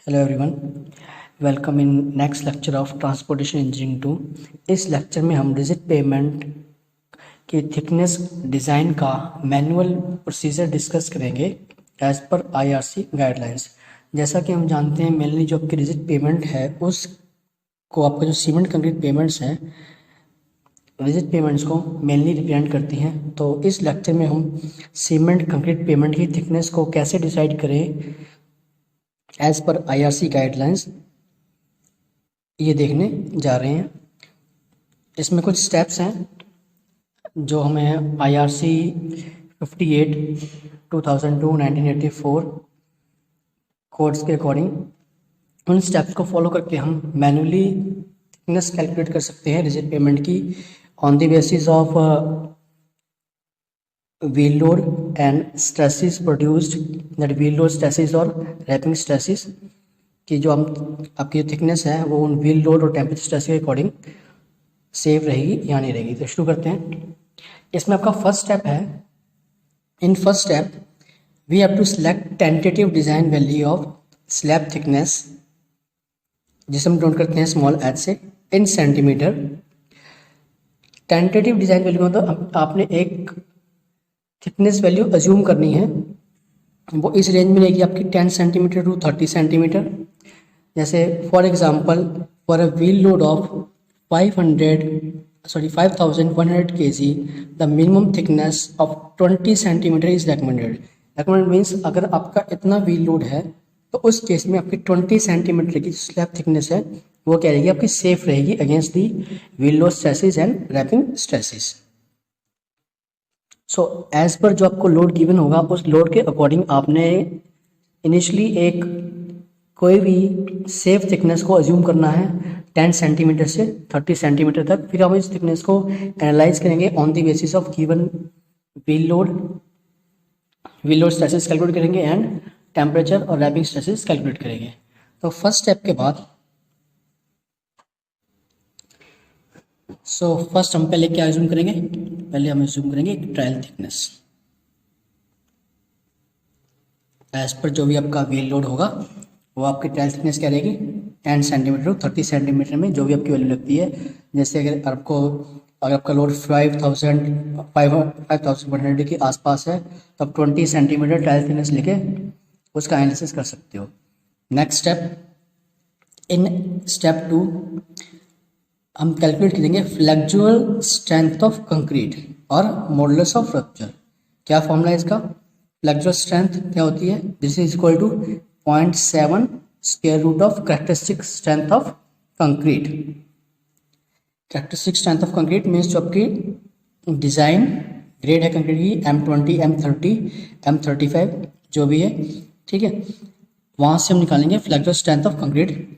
Hello everyone, welcome in next lecture of transportation engineering 2। इस lecture में हम rigid payment की थिकनेस डिज़ाइन का मैनुअल प्रोसीजर डिस्कस करेंगे एज पर आईआरसी गाइडलाइंस। जैसा कि हम जानते हैं, मेनली जो आपकी रिजिड पेमेंट है उसको आपका जो सीमेंट कंक्रीट पेमेंट्स हैं, रिजिड पेमेंट्स को मेनली रिप्रेजेंट करती हैं। तो इस लेक्चर में हम सीमेंट कंक्रीट पेमेंट की थिकनेस को कैसे डिसाइड करें एज पर आईआरसी गाइडलाइंस, ये देखने जा रहे हैं। इसमें कुछ स्टेप्स हैं जो हमें आईआरसी 58 2002 1984 कोड्स के अकॉर्डिंग उन स्टेप्स को फॉलो करके हम मैनुअली थिकनेस कैलकुलेट कर सकते हैं रिजिड पेमेंट की on the basis of wheel load and stresses produced, that wheel load stresses और रैपिंग स्ट्रेसेस की जो हम आपकी थिकनेस है वो उन व्हील लोड और टेम्परेचर स्ट्रेस के अकॉर्डिंग सेव रहेगी या नहीं रहेगी। तो शुरू करते हैं। इसमें आपका फर्स्ट स्टेप है, in first step we have to select tentative design value of slab thickness, जिसे हम नोट करते हैं स्मॉल एच से, in centimeter. Tentative design value मतलब आपने एक थिकनेस वैल्यू अज्यूम करनी है, वो इस रेंज में रहेगी आपकी 10 सेंटीमीटर टू 30 सेंटीमीटर। जैसे for example, for a wheel load of 5100 kg the minimum thickness of 20 centimetre is recommended. Recommended means अगर आपका इतना व्हील लोड है तो उस केस में आपकी 20 सेंटीमीटर की स्लैब थिकनेस है वो क्या रहेगी, आपकी सेफ रहेगी against the wheel load stresses and warping stresses. So as per जो आपको लोड गिवन होगा उस लोड के अकॉर्डिंग आपने इनिशियली एक कोई भी सेफ थिकनेस को अज्यूम करना है 10 सेंटीमीटर से 30 सेंटीमीटर तक। फिर हम इस थिकनेस को एनालाइज करेंगे on the basis of given wheel load stresses calculate करेंगे एंड टेम्परेचर और रैपिंग स्ट्रेसेस कैलकुलेट करेंगे। तो फर्स्ट स्टेप के बाद फर्स्ट हम पहले क्या अज्यूम करेंगे, पहले हम अज्यूम करेंगे एक ट्रायल थिकनेस एज पर जो भी आपका व्हील लोड होगा वो आपकी ट्रायल थिकनेस क्या रहेगी 10 सेंटीमीटर टू 30 सेंटीमीटर में जो भी आपकी वैल्यू लगती है। जैसे अगर आपका लोड 5100 के आसपास है तो आप 20 सेंटीमीटर ट्रायल थिकनेस लेके उसका एनालिसिस कर सकते हो। नेक्स्ट स्टेप, इन स्टेप 2 हम कैलकुलेट करेंगे फ्लेक्चुअल स्ट्रेंथ ऑफ कंक्रीट और मॉडुलस ऑफ रप्चर। क्या फॉर्मूला है इसका? फ्लेक्चुअल स्ट्रेंथ क्या होती है? This is equal to 0.7 square root of characteristic strength of concrete. Characteristic strength of concrete means जो आपकी डिज़ाइन ग्रेड है कंक्रीट की M20, M30, M35 जो भी है, ठीक है, वहाँ से हम निकालेंगे flexural strength of concrete.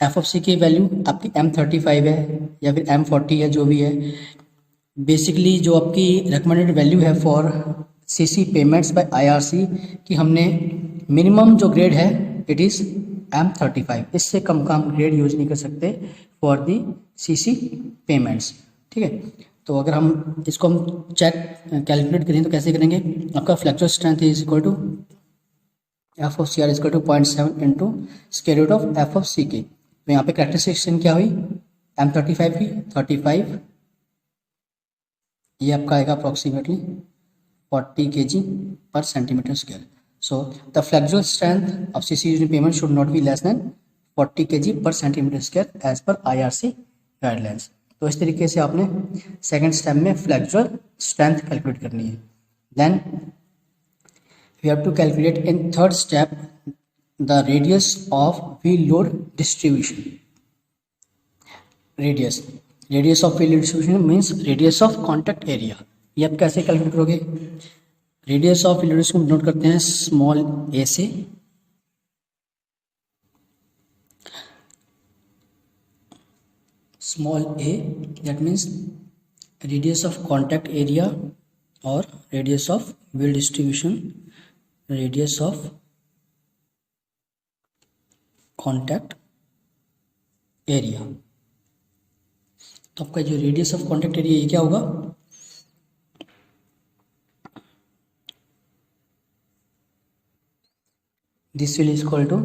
F of C की वैल्यू आपकी M35 है या फिर M40 है, जो भी है। बेसिकली जो आपकी रिकमेंडेड वैल्यू है for CC pavements by IRC कि हमने मिनिमम जो ग्रेड है इट इज़ M35, इससे कम का हम ग्रेड यूज नहीं कर सकते फॉर दी सीसी पेमेंट्स, ठीक है। तो अगर हम इसको हम चेक कैलकुलेट करें तो कैसे करेंगे, आपका flexural strength is equal to F of C R equal to 0.7 into square root of F of सी के। तो यहाँ पे कैरेक्टरिस्टिक क्या हुई M35 की 35, ये आपका आएगा approximately 40 kg per centimeter square. So the flexural strength of CC unit payment should not be less than 40 kg per centimeter square as per IRC guidelines। तो इस तरीके से आपने सेकंड स्टेप में फ्लेक्चुअल स्ट्रेंथ कैलकुलेट करनी है। Then we have to calculate in third step the radius of wheel load distribution. Radius of wheel load distribution means radius of contact area. ये आप कैसे कैलकुलेट करोगे? रेडियस ऑफ व्हील लोड को note करते हैं small A से, small A that means radius of contact area और radius of wheel distribution, radius of contact area. तो आपका जो रेडियस ऑफ कॉन्टैक्ट एरिया ये क्या होगा, this will is equal to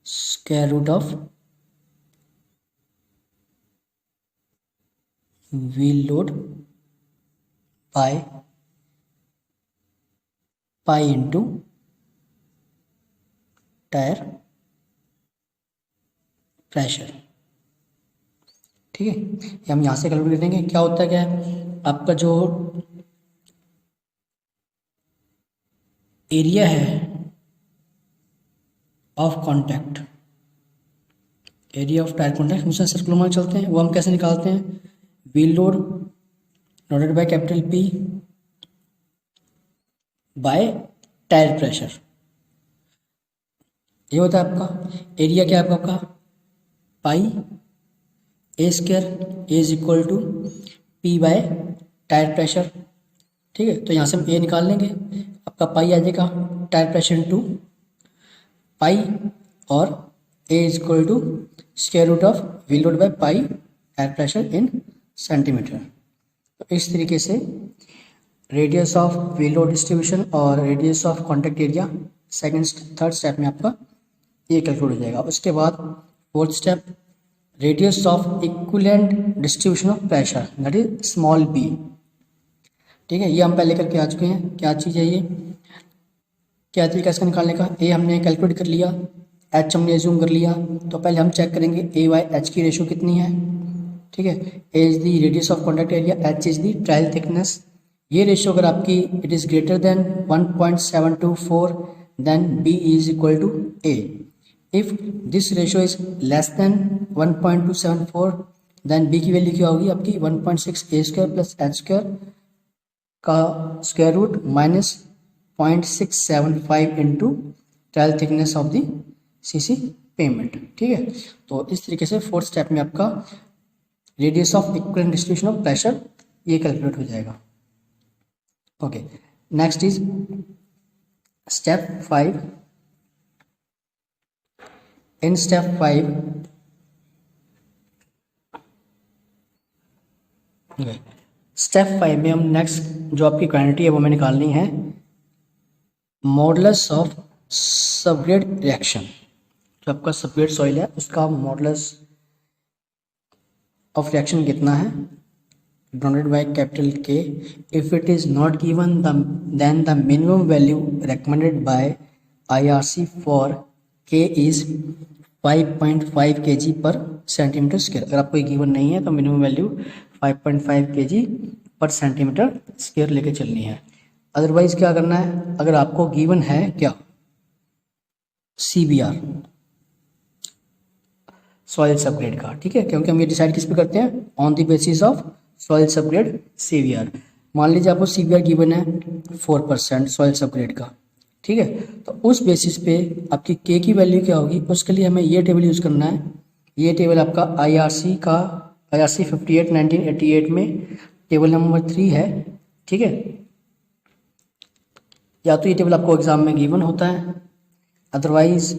square root of wheel load by pi into tyre pressure. ठीक है, ये हम यहाँ से कैलकुलेट करेंगे। क्या होता है, क्या है आपका जो एरिया है of contact, area of tyre contact, हमेशा सर्कुलर मान चलते हैं, वो हम कैसे निकालते हैं, wheel load divided by capital P by tyre pressure. ये होता है आपका एरिया, क्या है आपका pi A square A is equal to P by tyre pressure. ठीक है, तो यहाँ से हम ए निकाल लेंगे, आपका पाई आ जाएगा टायर प्रेशर इंटू पाई, और A is equal to square root of wheel load by pi tyre pressure in centimetre. तो इस तरीके से radius of wheel load distribution और radius of contact area second third step में आपका ये calculate हो जाएगा। उसके बाद fourth step, radius of equivalent distribution of pressure that is small B. ठीक है, ये हम पहले करके आ चुके हैं। क्या चीज़ है ये, क्या तरीका इसका निकालने का, ए हमने कैलकुलेट कर लिया, एच हमने एज्यूम कर लिया, तो पहले हम चेक करेंगे ए वाई एच की रेशो कितनी है। ठीक है, A is the radius of contact area, H is the trial thickness. ये रेशो अगर आपकी it is greater than 1.724 then B is equal to A. If this ratio is less than 1.274 then B की value क्या होगी आपकी 1.6 A square plus H square का square root minus 0.675 into trial thickness of the CC payment. ठीक है, तो इस तरीके से फोर्थ स्टेप में आपका radius of equivalent distribution of pressure ये कैलकुलेट हो जाएगा। Okay, next is step 5। In step 5 step 5 में हम नेक्स्ट जो आपकी क्वांटिटी है वो हमें निकालनी है मॉडुलस ऑफ सबग्रेड रिएक्शन। जो आपका सबग्रेड सॉइल है उसका मॉडुलस ऑफ रिएक्शन कितना है, denoted by capital K. If it is not given then the minimum value recommended by IRC for K is 5.5 kg per centimeter square. अगर आपको given नहीं है तो minimum value 5.5 kg per centimeter square लेके चलनी है। अदरवाइज क्या करना है, अगर आपको गिवन है क्या CBR सॉइल सबग्रेड का, ठीक है, क्योंकि हम ये डिसाइड किस पे करते हैं, on the basis of soil subgrade CBR। मान लीजिए आपको CBR गिवन है 4% सॉइल सबग्रेड का, ठीक है, तो उस बेसिस पे आपकी के की वैल्यू क्या होगी, उसके लिए हमें ये टेबल यूज़ करना है। ये टेबल आपका IRC 58 1988 में टेबल नंबर 3 है। ठीक है, या तो ये टेबल आपको एग्जाम में गिवन होता है, अदरवाइज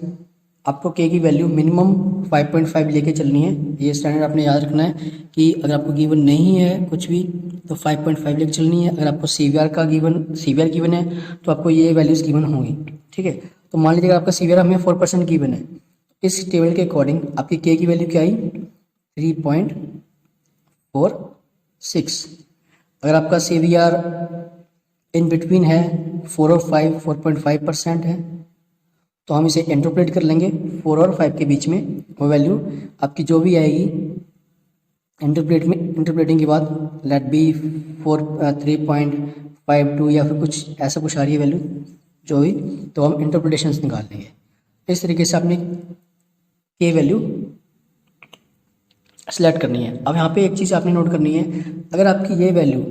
आपको के की वैल्यू मिनिमम 5.5 लेके चलनी है। ये स्टैंडर्ड आपने याद रखना है कि अगर आपको गिवन नहीं है कुछ भी तो 5.5 लेके चलनी है। अगर आपको CBR गिवन है तो आपको ये वैल्यूज़ गिवन होंगी। ठीक है, तो मान लीजिए अगर आपका CBR हमें 4% गिवन है, इस टेबल के अकॉर्डिंग आपकी के की वैल्यू क्या आई 3.46। अगर आपका CBR इन बिटवीन है 4 और 5 4.5% है तो हम इसे इंटरप्रेट कर लेंगे 4 और 5 के बीच में। वो वैल्यू आपकी जो भी आएगी इंटरप्रेटिंग के बाद लेट बी 3.52 या फिर कुछ ऐसा कुछ आ रही है वैल्यू जो भी, तो हम इंटरप्रिटेशंस निकाल लेंगे। इस तरीके से आपने के वैल्यू सेलेक्ट करनी है। अब यहाँ पे एक चीज़ आपने नोट करनी है, अगर आपकी ये वैल्यू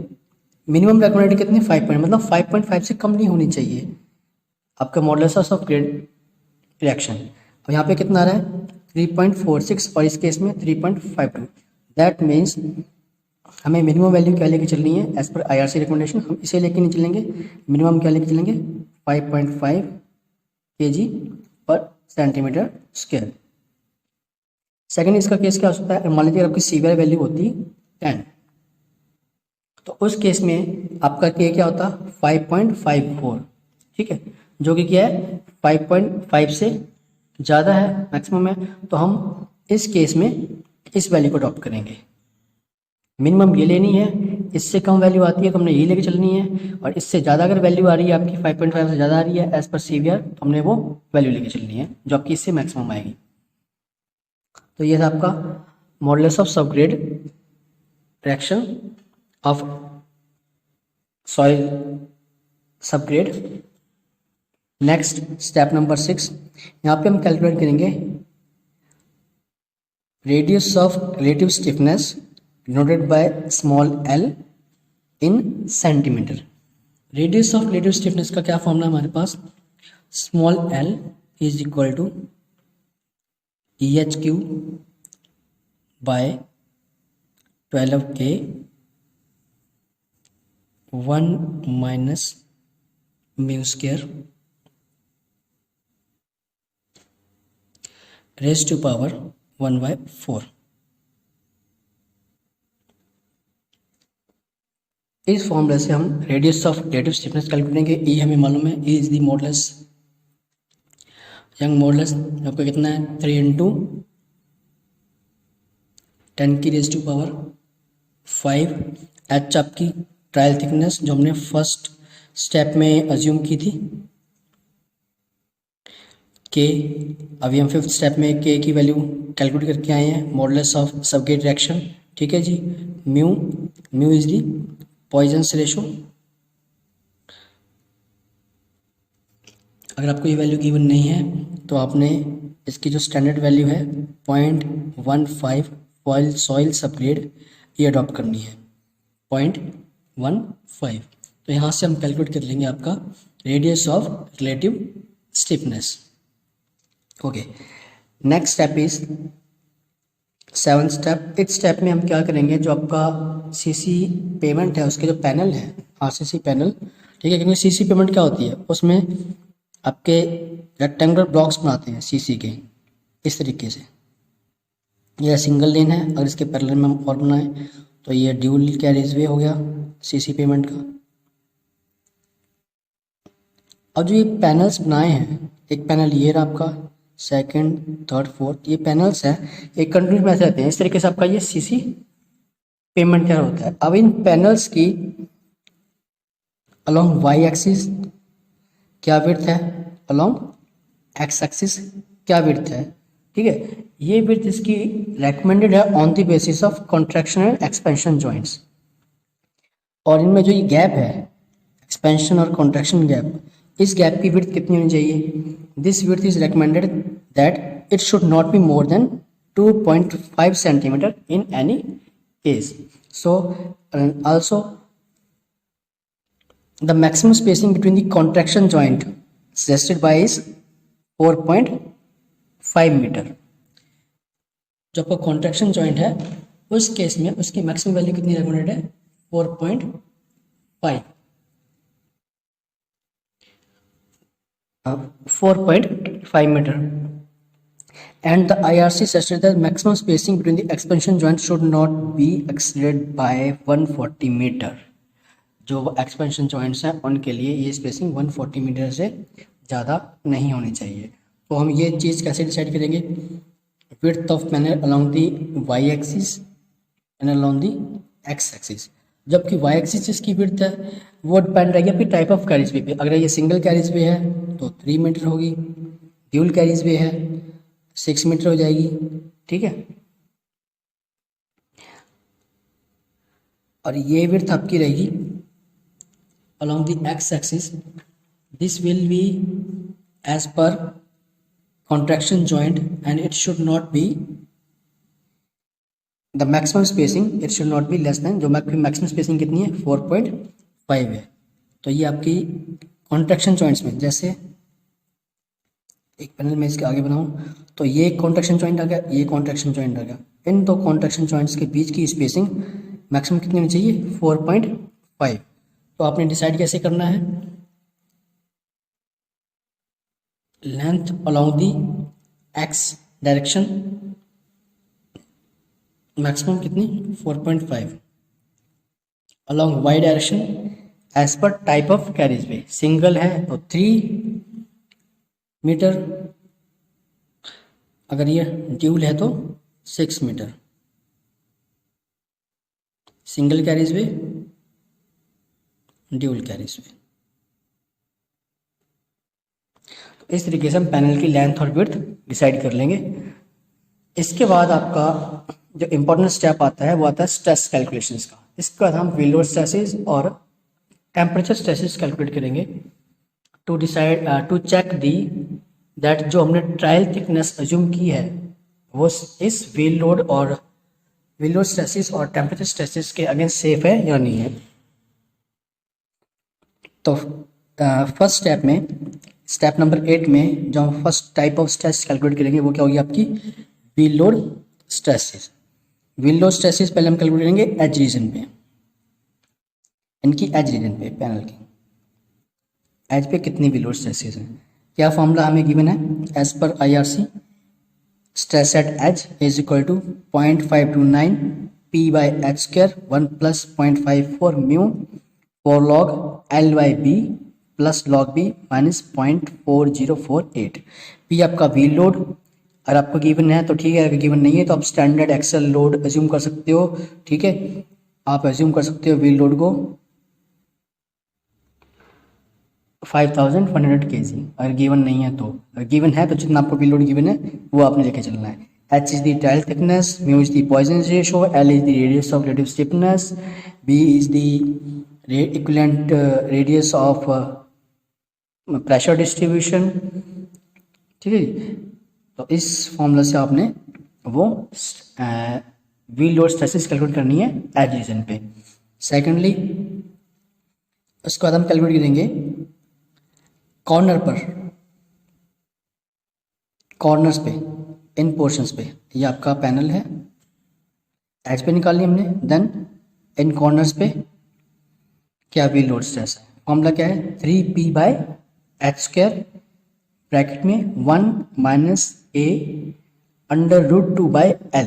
मिनिमम रिकमेंडेड कितनी 5 पॉइंट मतलब 5.5 से कम नहीं होनी चाहिए आपका मॉडुलस ऑफ सबग्रेड रिएक्शन। अब यहाँ पे कितना आ रहा है 3.46 और इस केस में 3.52। दैट मीन्स हमें मिनिमम वैल्यू क्या लेके चलनी है एज पर IRC रिकमेंडेशन, हम इसे लेके नहीं चलेंगे। मिनिमम क्या लेके चलेंगे 5.5 kg per centimeter square. Second इसका केस क्या हो सकता है, मान लीजिए आपकी CBR वैल्यू होती 10 तो उस केस में आपका के क्या होता 5.54। ठीक है, जो कि क्या है 5.5 से ज़्यादा है, मैक्सिमम है, तो हम इस केस में इस वैल्यू को अडॉप्ट करेंगे। मिनिमम ये लेनी है, इससे कम वैल्यू आती है तो हमने ये लेके चलनी है, और इससे ज़्यादा अगर वैल्यू आ रही है आपकी 5.5 से ज़्यादा आ रही है एज पर सीवीआर, तो हमने वो वैल्यू लेके चलनी है जो आपकी इससे मैक्सिमम आएगी। तो ये था आपका modulus of subgrade reaction of soil subgrade. Next step number 6, यहाँ पे हम कैलकुलेट करेंगे radius of relative stiffness denoted by small L in centimetre. Radius of relative stiffness का क्या फॉर्मूला हमारे पास, small L is equal to EHQ by 12K 1 minus mu square raise to power 1/4। इस फॉर्मूले से हम radius of relative stiffness calculate करेंगे। E हमें मालूम है, E is the modulus, young modulus आपका कितना है 3 इंटू 10 की रेज टू पावर 5। एच आपकी ट्रायल थिकनेस जो हमने फर्स्ट स्टेप में अज्यूम की थी, के अभी हम फिफ्थ स्टेप में के की वैल्यू कैलकुलेट करके आए हैं, मॉडुलस ऑफ सबग्रेड रिएक्शन, ठीक है जी। Mu is the Poisson's ratio. अगर आपको ये वैल्यू गिवन नहीं है तो आपने इसकी जो स्टैंडर्ड वैल्यू है 0.15 फॉइल सॉइल सबग्रेड ये अडॉप्ट करनी है 0.15। तो यहाँ से हम कैलकुलेट कर लेंगे आपका radius of relative stiffness. Okay, next step is 7th step. इस स्टेप में हम क्या करेंगे, जो आपका सीसी पेमेंट है उसके जो पैनल है, आरसीसी पैनल, ठीक है, क्योंकि सीसी पेमेंट क्या होती है, उसमें आपके रेक्टेंगुलर ब्लॉक्स बनाते हैं सीसी के इस तरीके से। यह सिंगल लेन है, अगर इसके पैरेलल में हम और बनाएं तो ये ड्यूल कैरिजवे हो गया सीसी पेमेंट का। अब जो ये पैनल्स बनाए हैं, एक पैनल ये रहा आपका, सेकंड, थर्ड, फोर्थ, ये पैनल्स हैं, एक कंटिन्यूस में ऐसे रहते हैं। इस तरीके से आपका ये सीसी पेमेंट क्या होता है। अब इन पैनल्स की अलोंग वाई एक्सिस क्या विड्थ है, अलोंग एक्स एक्सिस क्या विड्थ है, ठीक है। ये विड्थ इसकी रेकमेंडेड है on the basis of contraction and expansion joints. और इनमें जो ये गैप है, एक्सपेंशन और कॉन्ट्रैक्शन गैप, इस गैप की विड्थ कितनी होनी चाहिए, this width is recommended that it should not be more than 2.5 centimetre in any case. So also the maximum spacing between the contraction joint suggested by is 4.5 metre. जो आपका contraction joint है उस case में उसकी maximum value कितनी recommended है, 4.5 metre. And the IRC suggested that maximum spacing between the expansion joints should not be exceeded by 140 metre. जो expansion joints हैं उनके लिए ये स्पेसिंग 140 मीटर से ज़्यादा नहीं होनी चाहिए। तो हम ये चीज़ कैसे डिसाइड करेंगे, width of panel along the Y axis and along the x axis. जबकि वाई एक्सिस इसकी विड्थ है वो डिपेंड रहेगी आपकी टाइप ऑफ कैरिज वे पे। अगर ये सिंगल कैरिज वे है तो 3 मीटर होगी, ड्यूल कैरिज वे है 6 मीटर हो जाएगी, ठीक है। और ये विड्थ आपकी रहेगी along the x-axis, this will be as per contraction joint and it should not be the maximum spacing, it should not be less than, जो maximum spacing कितनी है 4.5 है। तो ये आपकी contraction joints में, जैसे एक पैनल में इसके आगे बनाऊं तो ये contraction joint आ गया, ये contraction joint आ गया, इन दो contraction joints के बीच की spacing maximum कितनी होनी चाहिए 4.5। तो आपने डिसाइड कैसे करना है, length along the X direction maximum कितनी 4.5, along Y direction as per type of carriageway, single है तो 3 मीटर, अगर ये ड्यूल है तो 6 मीटर, सिंगल कैरिज वे, ड्यूल कैरिज वे। तो इस तरीके से हम पैनल की लेंथ और विड्थ डिसाइड कर लेंगे। इसके बाद आपका जो इम्पोर्टेंट स्टेप आता है वो आता है स्ट्रेस कैलकुलेशंस का। इसके बाद हम व्हील लोड स्ट्रेसेस और टेम्परेचर स्ट्रेसेस कैलकुलेट करेंगे to decide to check the that जो हमने ट्रायल थिकनेस अज्यूम की है वो इस व्हील लोड स्ट्रेसेस और टेम्परेचर स्ट्रेसेस के अगेंस्ट सेफ है या नहीं है। तो फर्स्ट स्टेप में, स्टेप नंबर 8 में जो हम first type of stress calculate करेंगे वो क्या होगी आपकी wheel load stresses. Wheel load stresses पहले हम कैलकुलेट करेंगे एज रीजन पे, इनकी एज रीजन पे, पैनल की एज पे कितनी व्हील लोड स्ट्रेसेस हैं। क्या फॉर्मूला हमें गिवन है as per IRC, stress at edge is equal to 0.529 P/h² 1 + 0.54 mu for log L/B plus log B minus 0.4048। P आपका व्हील लोड, अगर आपको गिवन है तो ठीक है, अगर गिवन नहीं है तो आप स्टैंडर्ड एक्सेल लोड अज्यूम कर सकते हो। ठीक है, आप अज्यूम कर सकते हो व्हील लोड को 5100 kg। अगर गिवन नहीं है तो, अगर गिवन है तो जितना आपको व्हील लोड गिवन है वो आपने लेके चलना है। H is the trial thickness, mu is the Poisson ratio, L is the radius of relative stiffness, B is the equivalent radius of pressure distribution. ठीक है, तो इस फॉर्मूला से आपने वो व्हील लोड स्ट्रेसेस कैलकुलेट करनी है एज रीजन पे। सेकेंडली उसके बाद हम कैलकुलेट करेंगे कॉर्नर पर, कॉर्नर्स पे, इन पोर्शंस पे। ये आपका पैनल है, एज पे निकाली हमने, देन इन कॉर्नर्स पे क्या व्हील लोड स्ट्रेस है। फॉर्मूला क्या है 3P/h² ब्रैकेट में 1 - A √2 /L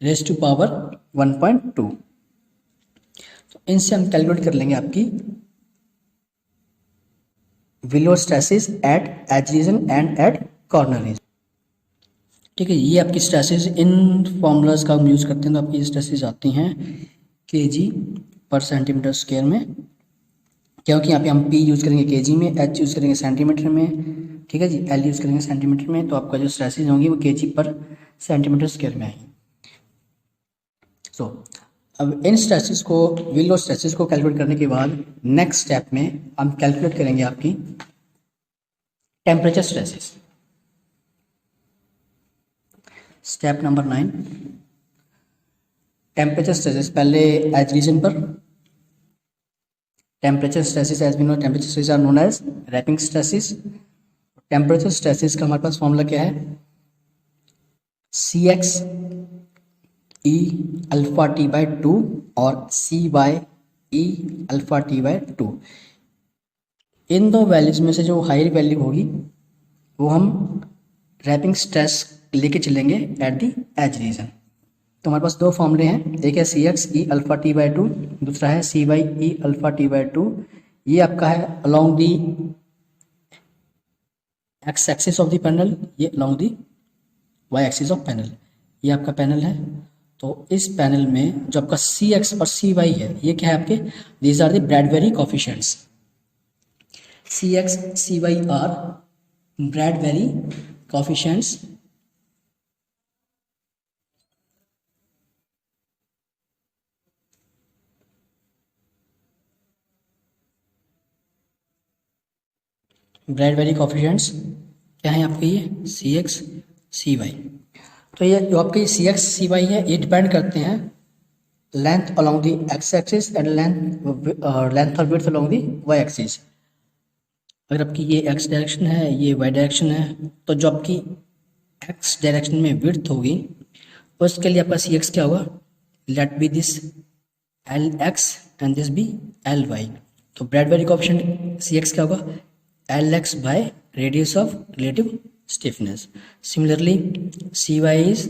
raise to power 1.2। तो इनसे हम कैलकुलेट कर लेंगे आपकी wheel load stresses at edge region and at corner region. ठीक है, ये आपकी स्ट्रेसेस, इन फॉर्मूलाज का हम यूज़ करते हैं तो आपकी स्ट्रेसेस आती हैं kg/cm² में, क्योंकि यहाँ पे हम P यूज़ करेंगे kg में, H यूज़ करेंगे सेंटीमीटर में। ठीक है जी, L यूज़ करेंगे सेंटीमीटर में, तो आपका जो स्ट्रेसेस होंगी वो kg/cm² में आएंगी। सो अब इन स्ट्रेसेस को, व्हील लोड स्ट्रेसेस को कैलकुलेट करने के बाद नेक्स्ट स्टेप में हम कैलकुलेट करेंगे आपकी temperature stresses. Step number 9, temperature stresses. पहले एज रीजन पर temperature stresses, as we know temperature stresses are known as warping stresses. Temperature stresses का हमारे पास फॉर्मूला क्या है Cx E α/T/2 और Cy E α/T/2। इन दो वैल्यूज में से जो हायर वैल्यू होगी वो हम रैपिंग स्ट्रेस लेके चलेंगे एट दी एज रीजन। तो हमारे पास दो फॉर्मूले हैं, एक है Cx E α/T/2, दूसरा है Cy E α/T/2। ये आपका है along the x axis of the panel, ये along the Y axis of panel. ये आपका पैनल है, तो इस पैनल में जो आपका Cx और Cy है ये क्या है आपके, these are the Bradbury coefficients. Cx Cy are Bradbury coefficients. Bradbury coefficients क्या है आपके, ये Cx Cy। तो ये जो आपके Cx Cy है ये डिपेंड करते हैं length along the x axis and length और width along the Y axis. अगर आपकी ये एक्स डायरेक्शन है, ये वाई डायरेक्शन है, तो जो आपकी एक्स डायरेक्शन में विड्थ होगी उसके लिए आपका Cx क्या होगा, let be this Lx and this be Ly। तो ब्रैडबेरी कोएफिशिएंट Cx क्या होगा, Lx by radius of relative stiffness. Similarly Cy is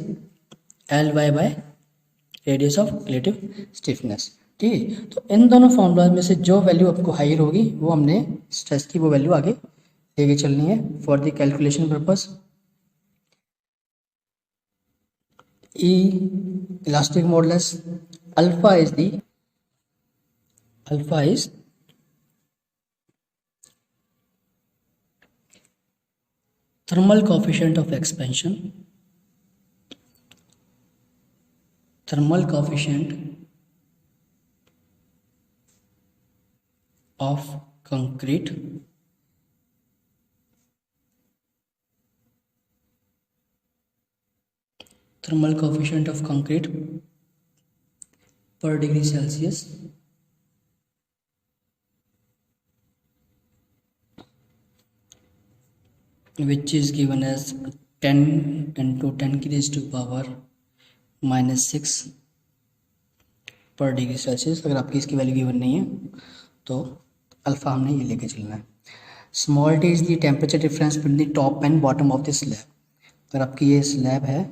Ly by radius of relative stiffness. ठीक है, तो इन दोनों फॉर्मूला में से जो वैल्यू आपको हायर होगी वो हमने स्ट्रेस की वो वैल्यू आगे लेके चलनी है for the calculation purpose. E elastic modulus. Alpha is thermal coefficient of expansion. Thermal coefficient of concrete per degree Celsius which is given as 10 into 10 की raised to power -6 पर डिग्री सेल्सियस। अगर आपकी इसकी value given नहीं है तो alpha हमने ये लेके चलना है। Small T is the temperature difference between the top and bottom of the slab. अगर आपकी ये स्लैब है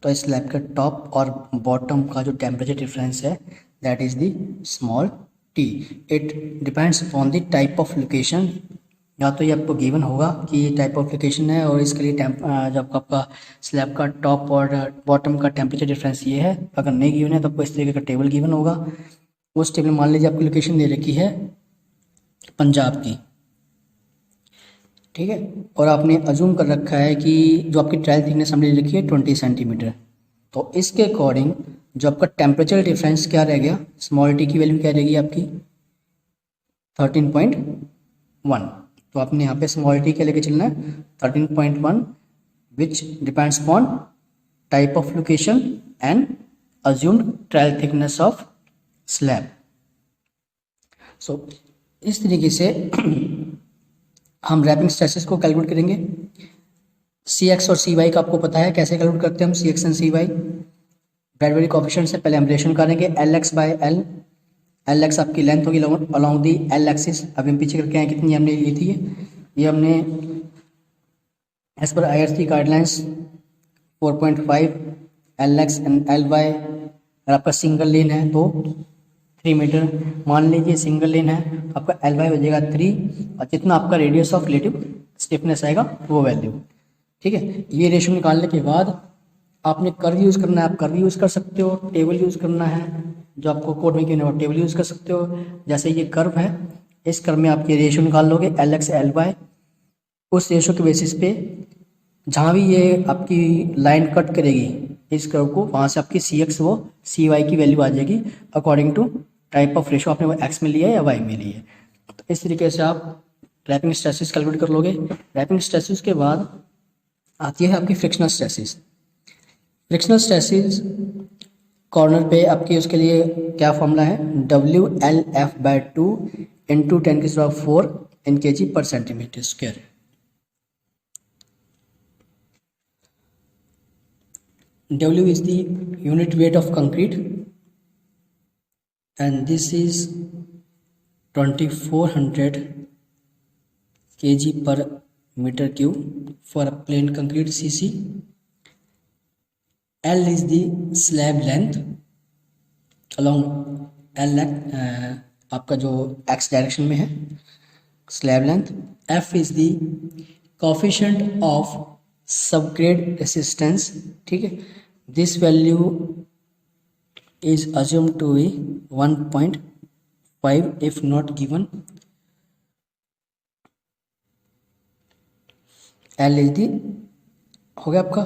तो इस स्लैब का टॉप और बॉटम का जो टेम्परेचर डिफरेंस है that is the small T. It depends upon the type of location. या तो ये आपको गिवन होगा कि ये टाइप ऑफ लोकेशन है और इसके लिए जब आपका स्लैब का टॉप और बॉटम का टेम्परेचर डिफरेंस ये है। अगर नहीं गिवन है तो आपको इस तरीके का टेबल गिवन होगा। उस टेबल में मान लीजिए आपकी लोकेशन दे रखी है पंजाब की, ठीक है, और आपने अज्यूम कर रखा है कि जो आपकी ट्रायल थिकनेस हमने रखी है 20 सेंटीमीटर। तो इसके अकॉर्डिंग जो आपका टेम्परेचर डिफरेंस क्या रह गया, स्मॉल टी की वैल्यू क्या रहेगी आपकी 13.1। तो आपने यहाँ पे स्मॉल टी क्या लेके चलना है 13.1 which depends upon type of location and assumed trial thickness of slab. So इस तरीके से हम रैपिंग स्ट्रेसेस को कैलकुलेट करेंगे। Cx और Cy का आपको पता है कैसे कैलकुलेट करते हैं हम Cx and Cy। Bradbury coefficient से पहले हम रिलेशन करेंगे Lx बाय L। Lx आपकी लेंथ होगी अलोंग दी L एक्सिस। अभी हम पीछे करके आए कितनी हमने ली थी, ये हमने as per IRC guidelines 4.5 Lx and Ly। अगर आपका सिंगल लेन है तो 3 मीटर मान लीजिए, सिंगल लेन है आपका Ly हो जाएगा 3 और जितना आपका रेडियस ऑफ रिलेटिव स्टिफनेस आएगा वो वैल्यू, ठीक है। ये रेशियो निकालने के बाद आपने कर्व यूज़ करना है। आप कर्व यूज़ कर सकते हो, टेबल यूज़ करना है जो आपको कोड में क्यों टेबल यूज़ कर सकते हो। जैसे ये कर्व है, इस कर्व में आप ये रेशियो निकाल लोगे Lx Ly। उस रेशियो के बेसिस पे जहाँ भी ये आपकी लाइन कट करेगी इस कर्व को, वहाँ से आपकी Cx वो Cy की वैल्यू आ जाएगी according to type of ratio आपने वो x में लिया है या y में लिया है। तो इस तरीके से आप रैपिंग स्ट्रेसेस कैलकुलेट कर लोगे। रैपिंग स्ट्रेसेस के बाद आती है आपकी frictional stresses. Frictional stresses corner पे आपकी उसके लिए क्या फॉर्मूला है WLF/2 × 10⁴ in kg/cm²। W is the unit weight of concrete and this is 2400 kg/m³ for a plain concrete CC। L is the slab length along L आपका जो x direction में है slab length. F is the coefficient of subgrade resistance, ठीक है। This value is assumed to be 1.5 if not given। L is the हो गया आपका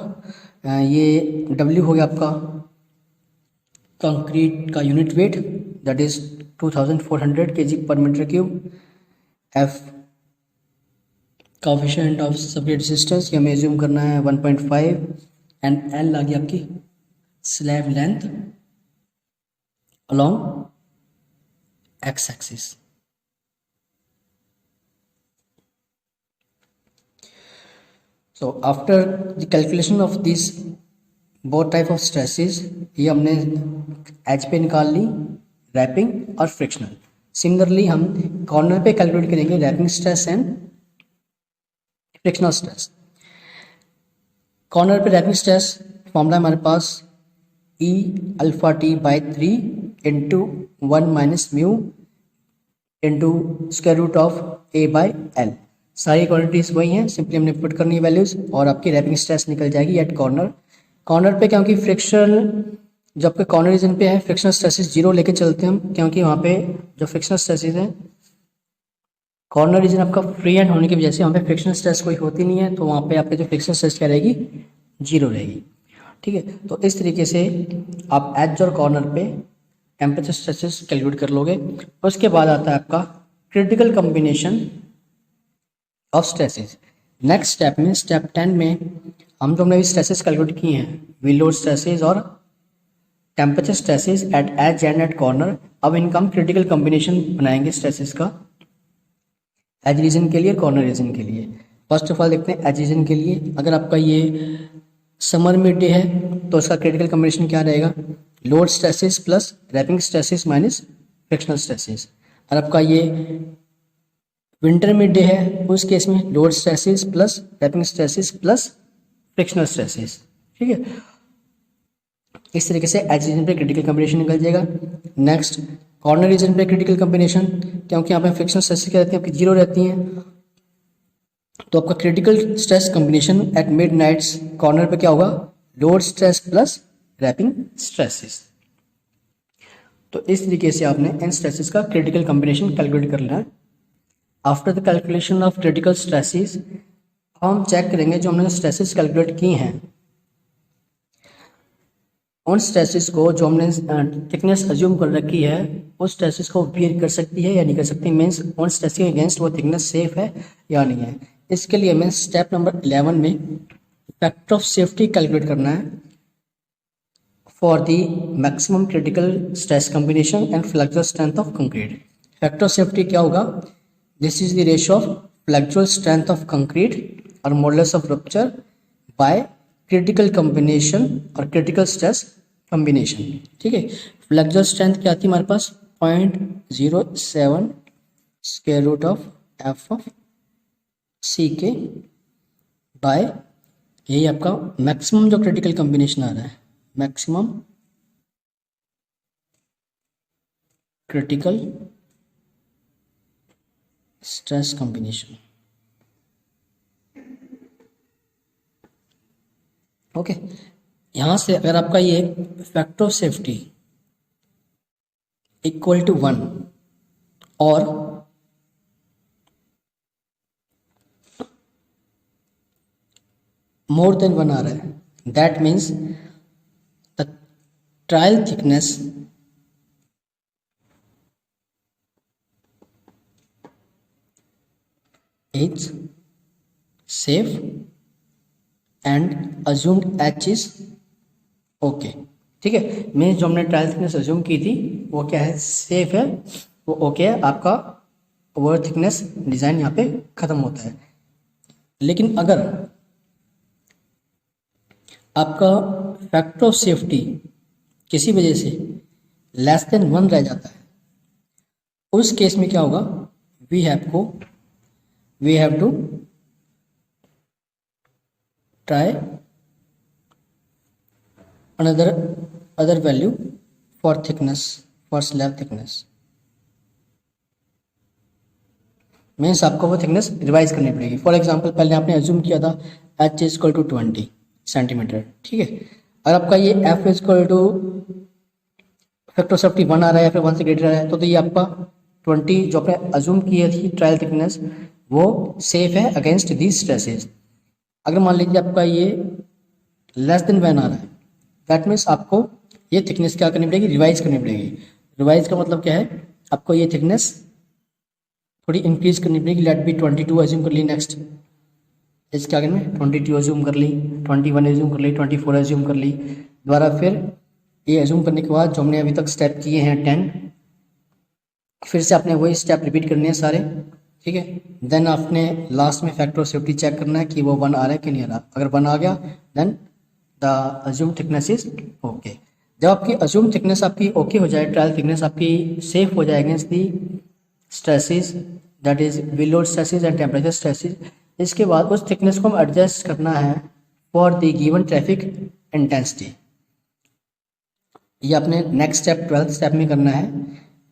ये W हो गया आपका कंक्रीट का unit weight that is 2400 kg/m³। F coefficient of subgrade resistance ये हमें एज्यूम करना है 1.5 एंड L आ गई आपकी slab length along x axis. So after the calculation of these both type of stresses, ये हमने एच पे निकाल ली रैपिंग और फ्रिक्शनल। सिमिलरली हम कॉर्नर पे कैलकुलेट करेंगे warping stress and frictional stress. Corner पे रैपिंग स्ट्रेस फॉर्मूला हमारे पास E∝T/3 × 1 - μ × √A/L। सारी क्वांटिटीज वही हैं, सिंपली हमने पुट करनी है वैल्यूज और आपकी रैपिंग स्ट्रेस निकल जाएगी एट कॉर्नर। कॉर्नर पे क्योंकि फ्रिक्शन जब आपके कॉर्नर रीजन पे है फ्रिक्शनल स्ट्रेसेस जीरो लेके चलते हैं हम, क्योंकि वहाँ पे जो फ्रिक्शनल स्ट्रेसेस हैं कॉर्नर रीजन आपका फ्री हैंड होने की वजह से वहाँ पे फ्रिक्शनल स्ट्रेस कोई होती नहीं है, तो वहाँ पे आपके जो फ्रिक्शनल स्ट्रेस क्या रहेगी, जीरो रहेगी। ठीक है, तो इस तरीके से आप एज और कॉर्नर पे टेम्परेचर स्ट्रेसेस कैलकुलेट कर लोगे। उसके बाद आता है आपका critical combination of stresses. Next step में स्टेप 10 में हम लोग ने भी स्ट्रेसेस कैलकुलेट किए हैं, व्हील लोड स्ट्रेसेस और temperature stresses at edge and at corner. अब इनका हम क्रिटिकल कॉम्बिनेशन बनाएंगे स्ट्रेसेस का एज रीजन के लिए, कॉर्नर रीजन के लिए। फर्स्ट ऑफ ऑल देखते हैं एज रीजन के लिए, अगर आपका ये समर मिड डे है तो उसका क्रिटिकल कॉम्बिनेशन क्या रहेगा, load stresses plus wrapping stresses minus frictional stresses. और आपका ये विंटर मिड डे है उस केस में load stresses plus wrapping stresses plus frictional stresses. ठीक है, इस तरीके से एज रीजन पे क्रिटिकल कॉम्बिनेशन निकल जाएगा। नेक्स्ट कॉर्नर रीजन पे क्रिटिकल कॉम्बिनेशन, क्योंकि यहाँ पे फ्रिक्शनल स्ट्रेसेस क्या रहती है आपकी जीरो रहती हैं, तो आपका critical stress combination at mid nights corner पे क्या होगा, load stress plus wrapping stresses. तो इस तरीके से आपने इन स्ट्रेसेस का क्रिटिकल कॉम्बिनेशन कैलकुलेट कर लेना है। After the calculation of critical stresses हम चेक करेंगे जो हमने स्ट्रेसेस कैलकुलेट की हैं उन स्ट्रेसेस को जो हमने थिकनेस अज्यूम कर रखी है उस स्ट्रेसेस को बियर कर सकती है या नहीं कर सकती, मीन्स उन स्ट्रेस के अगेंस्ट वो थिकनेस सेफ है या नहीं है। इसके लिए हमें स्टेप नंबर 11 में फैक्टर ऑफ सेफ्टी कैलकुलेट करना है for the maximum critical stress combination and flexural strength of concrete. Factor of safety क्या होगा, this is the ratio of flexural strength of concrete और modulus of rupture by critical combination और critical stress combination. ठीक है, flexural strength क्या आती है हमारे पास 0.07 square root of F of सी के बाय यही आपका मैक्सिमम जो क्रिटिकल कॉम्बिनेशन आ रहा है, maximum critical stress combination. Okay, यहां से अगर आपका ये factor of safety equal to 1 और मोर देन 1 आ रहा है, that means the trial thickness is safe and assumed h is okay. ठीक है, मीन्स जो हमने ट्रायल थिकनेस अज्यूम की थी वो क्या है, सेफ है, वो ओके है, आपका ओवर थिकनेस डिजाइन यहाँ पे खत्म होता है। लेकिन अगर आपका फैक्टर ऑफ सेफ्टी किसी वजह से लेस देन 1 रह जाता है, उस केस में क्या होगा, we have to try other value for thickness, for slab thickness, means आपको वो थिकनेस रिवाइज करनी पड़ेगी। फॉर एग्जांपल पहले आपने अज्यूम किया था h is equal to 20 centimetre. ठीक है, अगर आपका ये f is equal to factor of safety 1 आ रहा है या फिर 1 से ग्रेटर है, तो ये आपका 20 जो आपने अज्यूम की थी ट्रायल थिकनेस वो सेफ है अगेंस्ट दीज स्ट्रेसेस। अगर मान लीजिए आपका ये लेस देन 1 आ रहा है, दैट मीन्स आपको ये थिकनेस क्या करनी पड़ेगी, रिवाइज करनी पड़ेगी। रिवाइज का मतलब क्या है, आपको ये थिकनेस थोड़ी इंक्रीज करनी पड़ेगी। लेट बी 22 अज्यूम कर ली, नेक्स्ट इसके आगे में 22 अज्यूम कर ली, 21 अज्यूम कर ली, 24 अज्यूम कर ली। दोबारा फिर ये अज्यूम करने के बाद जो हमने अभी तक स्टेप किए हैं 10, फिर से आपने वही स्टेप रिपीट करने हैं सारे। ठीक है, देन आपने लास्ट में फैक्टर ऑफ सेफ्टी चेक करना है कि वो 1 आ रहा है कि नहीं आ रहा। अगर 1 आ गया then the assume thickness is okay. जब आपकी अज्यूम थिकनेस आपकी ओके हो जाए, ट्रायल थिकनेस आपकी सेफ हो जाए against the stresses, that is wheel load stresses and temperature stresses, इसके बाद उस थिकनेस को हम एडजस्ट करना है for the given traffic intensity. ये आपने नेक्स्ट स्टेप 12th स्टेप में करना है।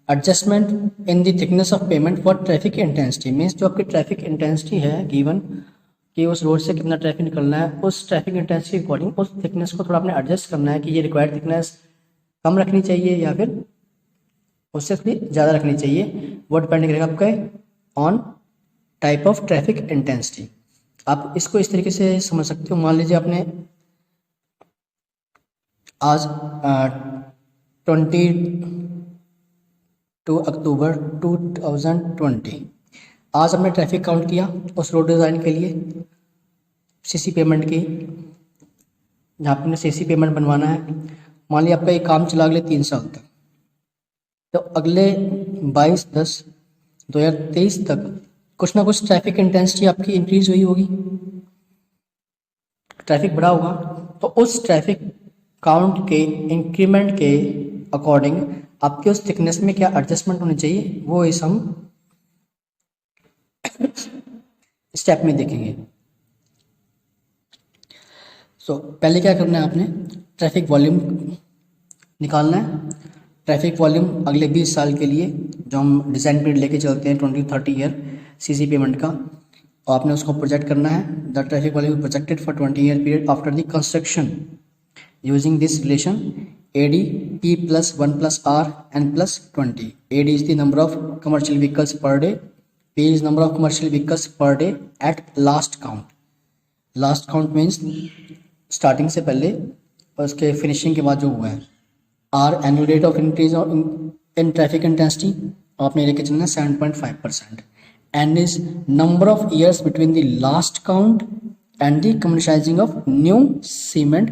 Adjustment in the thickness of payment for traffic intensity means जो आपकी ट्रैफिक इंटेंसिटी है गिवन कि उस रोड से कितना ट्रैफिक निकलना है, उस ट्रैफिक इंटेंसिटी के अकॉर्डिंग उस थिकनेस को थोड़ा आपने एडजस्ट करना है कि ये रिक्वायर्ड थिकनेस कम रखनी चाहिए या फिर उससे थोड़ी ज़्यादा रखनी चाहिए। वो डिपेंड करेगा आपके on type of traffic intensity. आप इसको इस तरीके से समझ सकते हो, मान लीजिए आपने आज 22 अक्टूबर 2020 आज हमने ट्रैफिक काउंट किया उस रोड डिज़ाइन के लिए सीसी पेमेंट की, जहाँ पे सीसी पेमेंट बनवाना है। मान लीजिए आपका ये काम चला अगले 3 साल तक, तो अगले 22/10/2023 तक कुछ ना कुछ ट्रैफिक इंटेंसिटी आपकी इंक्रीज हुई होगी, ट्रैफिक बढ़ा होगा। तो उस ट्रैफिक काउंट के इंक्रीमेंट के अकॉर्डिंग आपके उस थिकनेस में क्या एडजस्टमेंट होनी चाहिए, वो इस हम स्टेप में देखेंगे। पहले क्या करना है, आपने ट्रैफिक वॉल्यूम निकालना है। ट्रैफिक वॉल्यूम अगले 20 साल के लिए जो हम डिज़ाइन पीरियड लेके चलते हैं 20-30 ईयर सीसी पेमेंट का, और आपने उसको प्रोजेक्ट करना है। The traffic volume projected for 20 year period after the construction using this relation AD P + 1 + R n + 20। AD is the number of commercial vehicles per day, P is number of commercial vehicles per day at last count। Last count means starting से पहले और उसके finishing के बाद जो हुआ है। R annual rate of increase in traffic intensity आपने लेके चलना 7.5%। N is number of years between the last count and the commercialising of new cement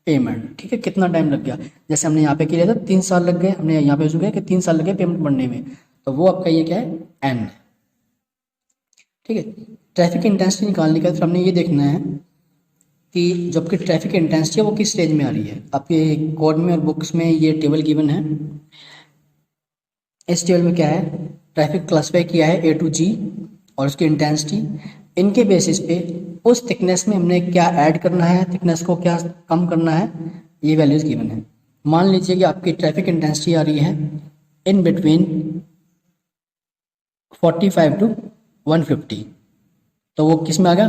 pavement. ठीक है, कितना टाइम लग गया, जैसे हमने यहाँ पे किया था 3 साल लग गए, हमने यहाँ पे कि 3 साल लग गए पेमेंट बनने में, तो वो आपका ये क्या है, एन। ठीक है, ट्रैफिक इंटेंसिटी निकालने के बाद हमने ये देखना है कि जो आपकी ट्रैफिक इंटेंसिटी है वो किस स्टेज में आ रही है। आपके कोड में और बुक्स में ये टेबल गिवन है। इस टेबल में क्या है, ट्रैफिक क्लासिफाई किया है A to G और उसकी इंटेंसिटी। इनके बेसिस पे उस थिकनेस में हमने क्या ऐड करना है, थिकनेस को क्या कम करना है, ये वैल्यूज गिवन है। मान लीजिए कि आपकी ट्रैफिक इंटेंसिटी आ रही है इन बिटवीन 45 to 150, तो वो किस में आ गया,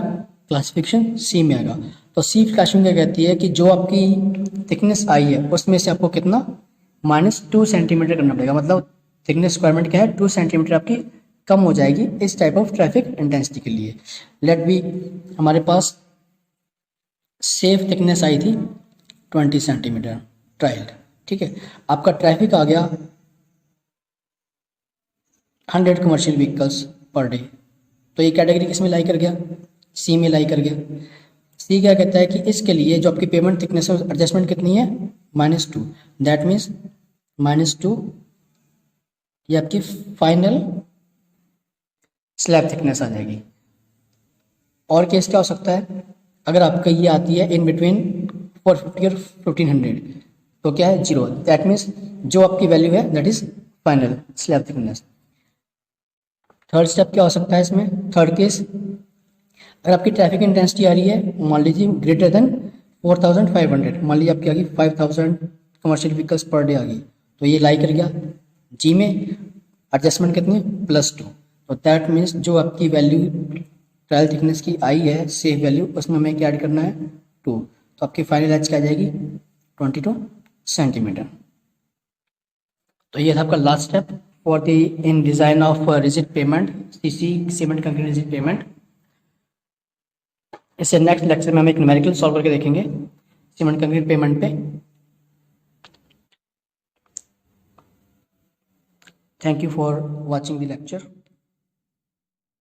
क्लासिफिकेशन सी में आ गया। तो सी क्लासिफिकेशन क्या कहती है कि जो आपकी थिकनेस आई है उसमें से आपको कितना -2 सेंटीमीटर करना पड़ेगा, मतलब थिकनेस रिक्वायरमेंट क्या है, 2 सेंटीमीटर आपकी कम हो जाएगी इस टाइप ऑफ ट्रैफिक इंटेंसिटी के लिए। लेट बी हमारे पास सेफ थिकनेस आई थी 20 सेंटीमीटर ट्रायल। ठीक है, आपका ट्रैफिक आ गया 100 कमर्शियल व्हीकल्स पर डे, तो ये कैटेगरी किस में लाई कर गया, सी में लाई कर गया। सी क्या कहता है कि इसके लिए जो आपकी पेमेंट थिकनेस एडजस्टमेंट कितनी है, -2। दैट मीन्स -2 ये आपकी फाइनल स्लैब थिकनेस आ जाएगी। और केस क्या हो सकता है, अगर आपका ये आती है इन बिटवीन 450 और 1500, तो क्या है, 0। दैट मीन्स जो आपकी वैल्यू है that is final slab thickness. Third step क्या हो सकता है इसमें, थर्ड केस, अगर आपकी ट्रैफिक इंटेंसिटी आ रही है मान लीजिए ग्रेटर देन 4500, मान लीजिए आपकी आ गई 5000 कमर्शियल व्हीकल्स पर डे आ गई, तो ये लाई कर गया जी में। एडजस्टमेंट कितनी, +2। तो दैट मीन्स जो आपकी वैल्यू ट्रायल थिकनेस की आई है सेफ वैल्यू, उसमें हमें क्या ऐड करना है, 2। तो आपकी फाइनल एच क्या आ जाएगी, 22 सेंटीमीटर। तो ये था आपका last step for the in design of rigid payment, CC cement concrete rigid payment. इससे नेक्स्ट लेक्चर में हम एक न्यूमेरिकल सॉल्व करके देखेंगे सीमेंट कंक्रीट पेमेंट पे। Thank you for watching the lecture.